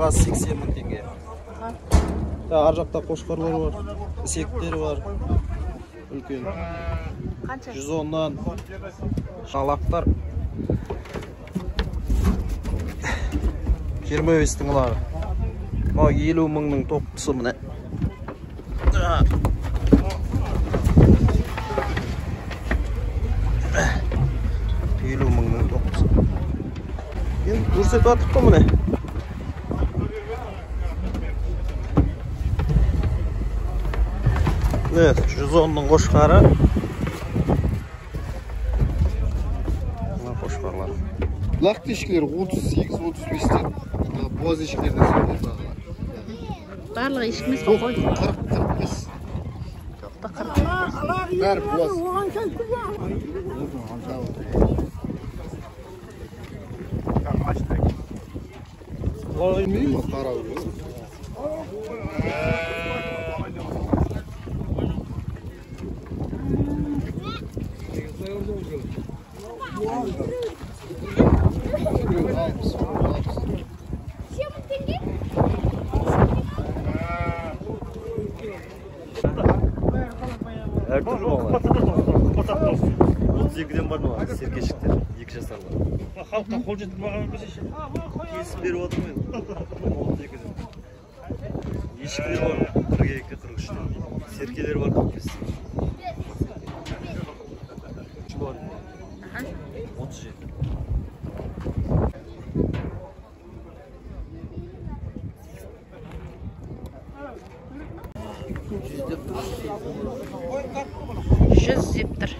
Бағасы 80 мың теңге. Ар жақта қошқарлар бар, ісектер бар. Үлкен. Қанша? 110-нан. Шалақтар 25-тің лағы. 50 мыңның тоқтысы міне. 50 мыңның тоқтысы. Енді көрсетіп атып қой міне. Evet, 110'ның қошқары. Мына қошқарлар. Лақ ешкілер 38-35-тен. Боз ешкілерден сондай бағалар. Барлығы ешкіміз қой? 40-45. Тоқта 45. Бәрі боз. Олай меймі қарау. Әртүрлі болар. 32-ден бар ма? Серкешіктер, 2 жасарлар. Халыққа қол жетіп бағамен көсеші. Кесіп беріп отырмын. 32-ден. Ешкілер бар 42-43-ден. Серкелер бар 45. Бар. 37. Жүз деп тұр.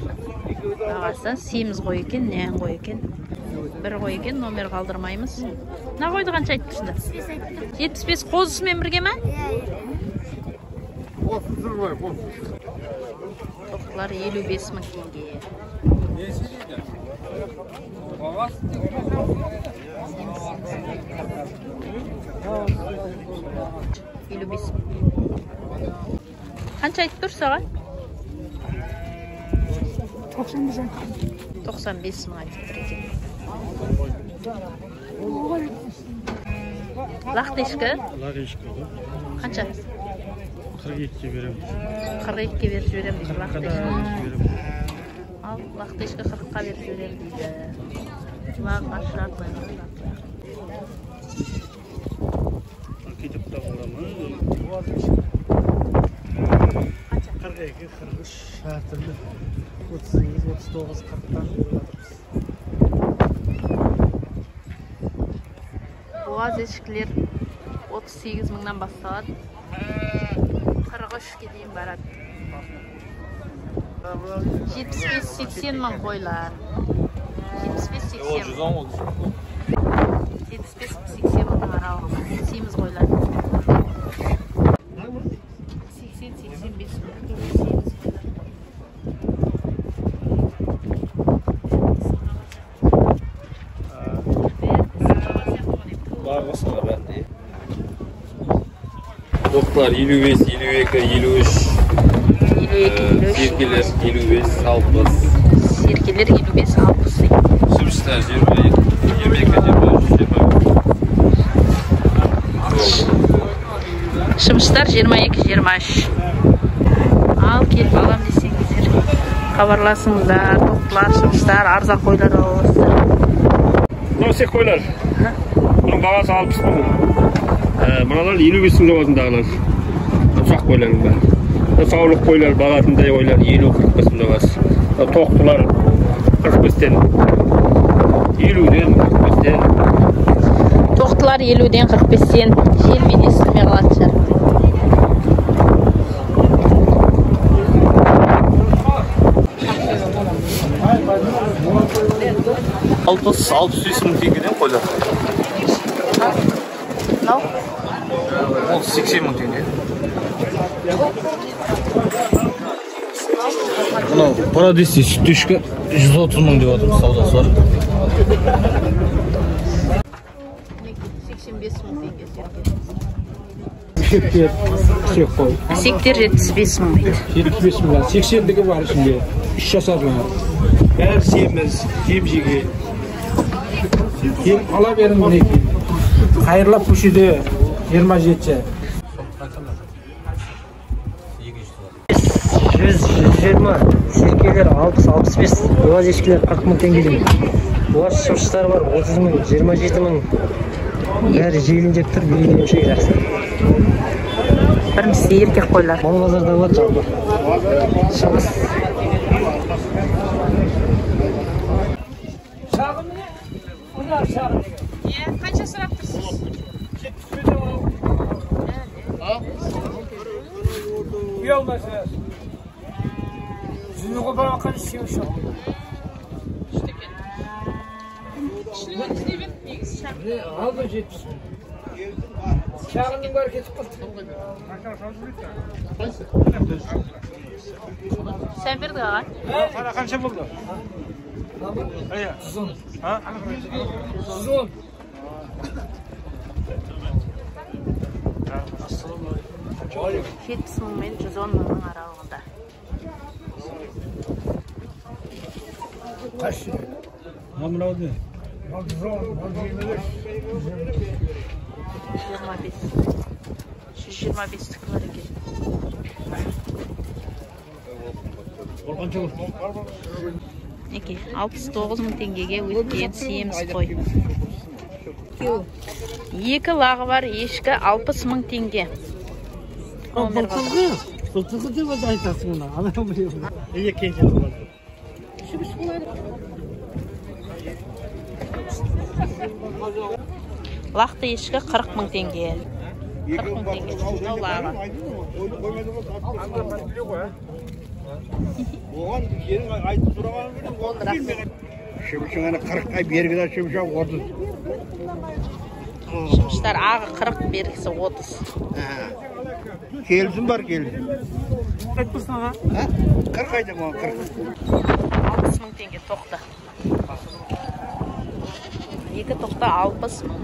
Бағасы семіз қой екен, нән қой екен. Бір қой екен, номер қалдырмаймыз. На қойды қанша айтып тұрсыңдар? 75 қозысымен бірге ме? Тоқтылар 55 мың теңге. Қанша айтып тұр саған? 95 мың айтып тұр екен. Лақтешкі? Лақтешкі. Қанша? 42-ке берем. 42-ке беріп жіберем дейді лақтешкі. Ал лақтешкі 40-қа беріп жіберем дейді. Лақ ашырақ қоймыз. Кетіп та боламы? 42, 43 әртүрлі. 38, 39, 40-тан жатырмыз. Боғаз ешкілер 38 мыңнан басталады. 43-ке дейін барады. 75-80 мың қойлар. 75-80 мың. 75-80 мыңның аралығында. Семіз қойлар. 80-85 мың. Тоқтар 55, 52, 53. Серкелер 55, 60. Серкелер 55, 60. Шымшытар 22, 23. Шымшытар 22-23. Ал келіп алам десеңіздер. Хабарласыңыздар, тоқтылар, шымшытар, арзан қойлар олысыздар. Мынау сек қойлар. Бұның бағасы 60 мың. Мыналар 55 мың жауазындағылар. Ұсақ қойлардың бәрі. Саулық қойлар, бағатындай қойлар 50-45 мың жауаз. Тоқтылар 45-тен. 50-ден 45-тен. Тоқтылар 50-ден 45-тен. Желмен естілмей қалатын шығар. Алпыс мың теңгеден қойлар. Мынау? Ол 80 мың теңге. Мынау парадисте сүттешкі 130 мың деп отырмыз, саудасы бар. 85 мың теңге серке. Сектер 75 мың дейді. 75 мың. 80-дігі бар ішінде. 3 жасарлар. Бәрі семіз, кем жеге. Кем ала берің мінеке. Қайырлап көшеде 27. 100-120, серкелер 60-65, буаз ешкілер 40 мың теңгеден. Буаз шымшықтары бар 30 мың, 27 мың. Бәрі жейілінжеп тұр, берейін емшек жақсы. Біріншісі еркек қойлар. Мал базарда бар жалпы. Шығыс. Қанша сұрап тұрсыз? Uyalmasınız. Sizin o kadar akıl istiyor şu an. Al da 70 bin. Şahının var kesip kaldı. Sen bir daha. Para kaça buldu? Aya. 110. Ha? 110. Жетпіс мың мен 110 мыңның аралығында. Kaç lira? Hamradı. 125 tık var eкен. Неке, 69 мың теңгеге өткен семіз қой. Екі лағы бар, ешкі 60 мың теңге. Былтырғы деп айтасың мұна. Анау білемін. Лақты ешкі 40 мың теңге. 40 мың теңге. Мынау лағы. Шымшығаны 40-қа бергіде шымшақ 30. Шымшықтар ағы 40, бергісі 30. Келсін бар келсін. 40 айда ма 40. 60 мың теңге тоқты. Екі тоқта 60 мың.